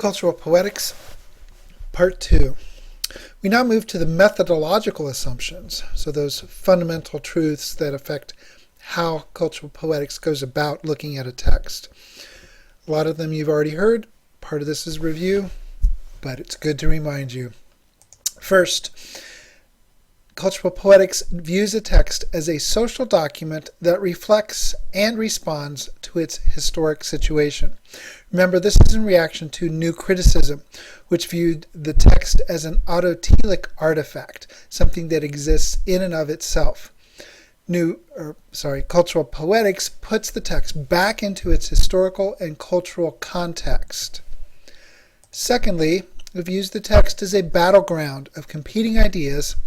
Cultural Poetics, Part 2. We now move to the methodological assumptions, so those fundamental truths that affect how cultural poetics goes about looking at a text. A lot of them you've already heard. Part of this is review, but it's good to remind you. First, cultural poetics views a text as a social document that reflects and responds to its historic situation. Remember, this is in reaction to New Criticism, which viewed the text as an autotelic artifact, something that exists in and of itself. Cultural poetics puts the text back into its historical and cultural context. Secondly, it views the text as a battleground of competing ideas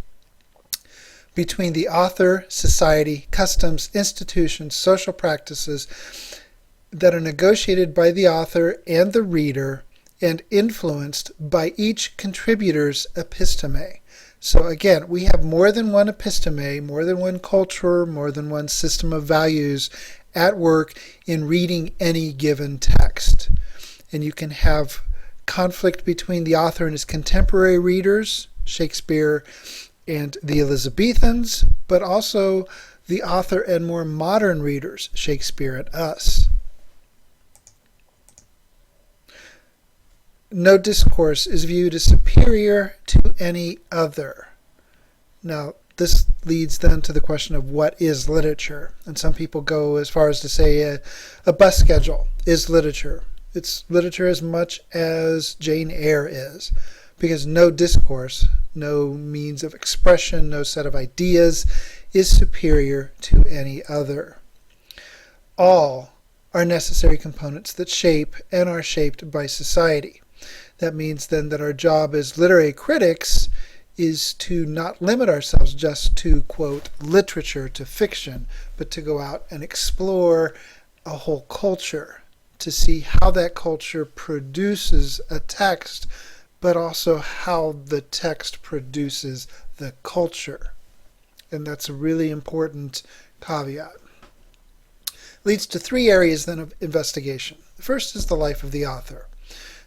between the author, society, customs, institutions, social practices that are negotiated by the author and the reader and influenced by each contributor's episteme. So again, we have more than one episteme, more than one culture, more than one system of values at work in reading any given text. And you can have conflict between the author and his contemporary readers, Shakespeare and the Elizabethans, but also the author and more modern readers, Shakespeare and us. No discourse is viewed as superior to any other. Now, this leads then to the question of what is literature. And some people go as far as to say a bus schedule is literature. It's literature as much as Jane Eyre is, because no discourse, no means of expression, no set of ideas is superior to any other. All are necessary components that shape and are shaped by society. That means then that our job as literary critics is to not limit ourselves just to, quote, literature, to fiction, but to go out and explore a whole culture, to see how that culture produces a text, but also how the text produces the culture. And that's a really important caveat. Leads to three areas then of investigation. The first is the life of the author.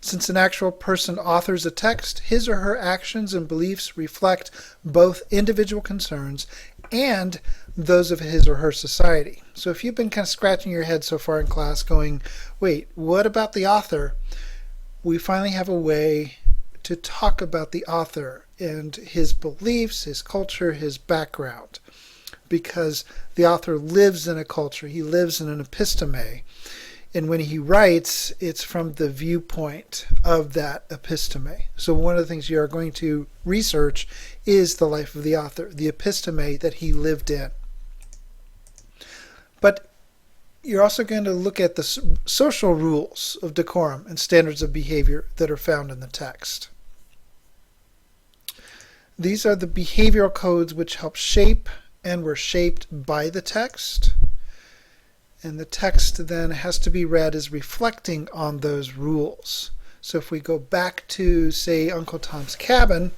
Since an actual person authors a text, his or her actions and beliefs reflect both individual concerns and those of his or her society. So if you've been kind of scratching your head so far in class going, wait, what about the author? We finally have a way to talk about the author and his beliefs, his culture, his background. Because the author lives in a culture, he lives in an episteme. And when he writes, it's from the viewpoint of that episteme. So one of the things you are going to research is the life of the author, the episteme that he lived in. But you're also going to look at the social rules of decorum and standards of behavior that are found in the text. These are the behavioral codes which help shape and were shaped by the text. And the text then has to be read as reflecting on those rules. So if we go back to, say, Uncle Tom's Cabin,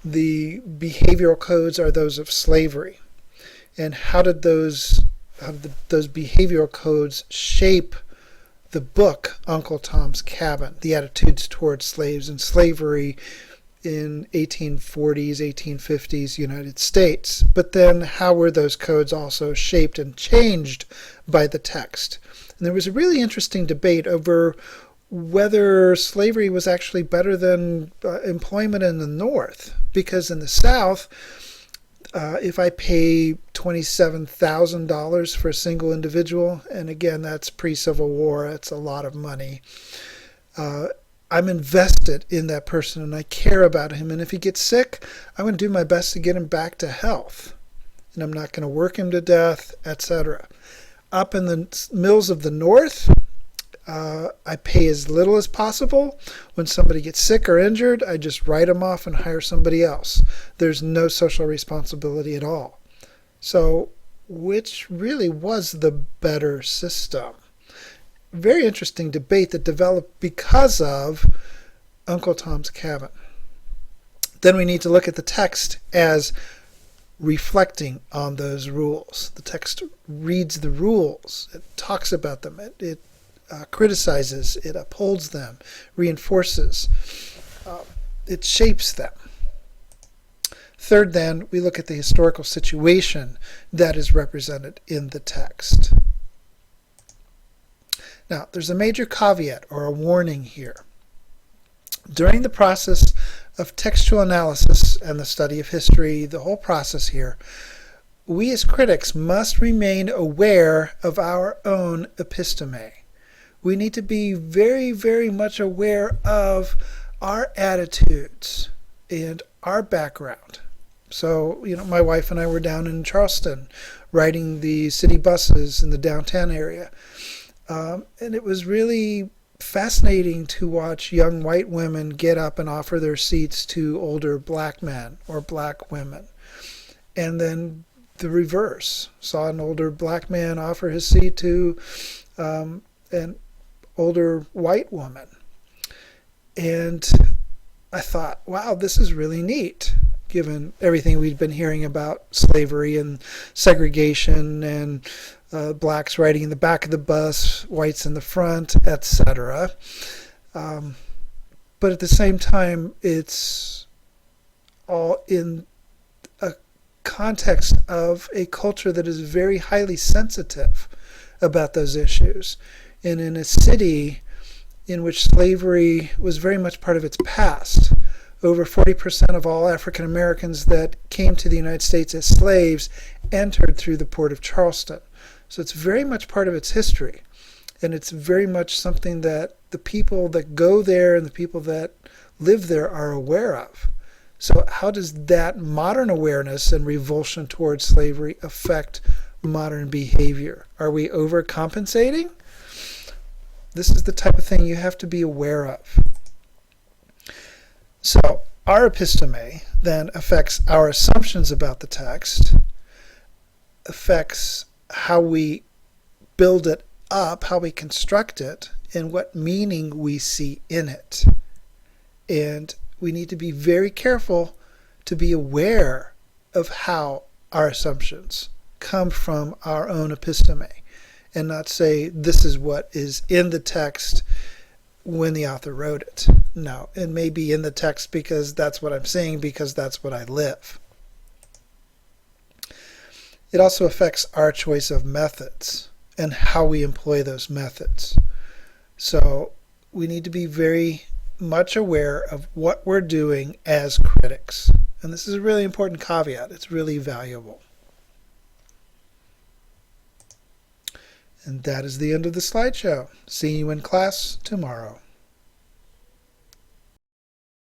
the behavioral codes are those of slavery. And how did those behavioral codes shape the book Uncle Tom's Cabin, the attitudes towards slaves and slavery in 1840s, 1850s United States? But then how were those codes also shaped and changed by the text? And there was a really interesting debate over whether slavery was actually better than employment in the North. Because in the South, if I pay $27,000 for a single individual, and again, that's pre-Civil War, that's a lot of money, I'm invested in that person and I care about him. And if he gets sick, I'm going to do my best to get him back to health. And I'm not going to work him to death, etc. Up in the mills of the North, I pay as little as possible. When somebody gets sick or injured, I just write them off and hire somebody else. There's no social responsibility at all. So, which really was the better system? Very interesting debate that developed because of Uncle Tom's Cabin. Then we need to look at the text as reflecting on those rules. The text reads the rules. It talks about them. It criticizes, it upholds them, reinforces, it shapes them. Third, then, we look at the historical situation that is represented in the text. Now, there's a major caveat or a warning here. During the process of textual analysis and the study of history, the whole process here, we as critics must remain aware of our own episteme. We need to be very, very much aware of our attitudes and our background. So, my wife and I were down in Charleston riding the city buses in the downtown area. And it was really fascinating to watch young white women get up and offer their seats to older black men or black women. And then the reverse. Saw an older black man offer his seat to an older white woman. And I thought, wow, this is really neat, given everything we'd been hearing about slavery and segregation and blacks riding in the back of the bus, whites in the front, etc. But at the same time, it's all in a context of a culture that is very highly sensitive about those issues. And in a city in which slavery was very much part of its past, over 40% of all African Americans that came to the United States as slaves entered through the port of Charleston. So it's very much part of its history. And it's very much something that the people that go there and the people that live there are aware of. So how does that modern awareness and revulsion towards slavery affect modern behavior? Are we overcompensating? This is the type of thing you have to be aware of. So our episteme then affects our assumptions about the text, affects how we build it up, how we construct it, and what meaning we see in it. And we need to be very careful to be aware of how our assumptions come from our own episteme and not say this is what is in the text when the author wrote it. No, it may be in the text because that's what I'm saying, because that's what I live. It also affects our choice of methods and how we employ those methods. So we need to be very much aware of what we're doing as critics. And this is a really important caveat. It's really valuable. And that is the end of the slideshow. See you in class tomorrow.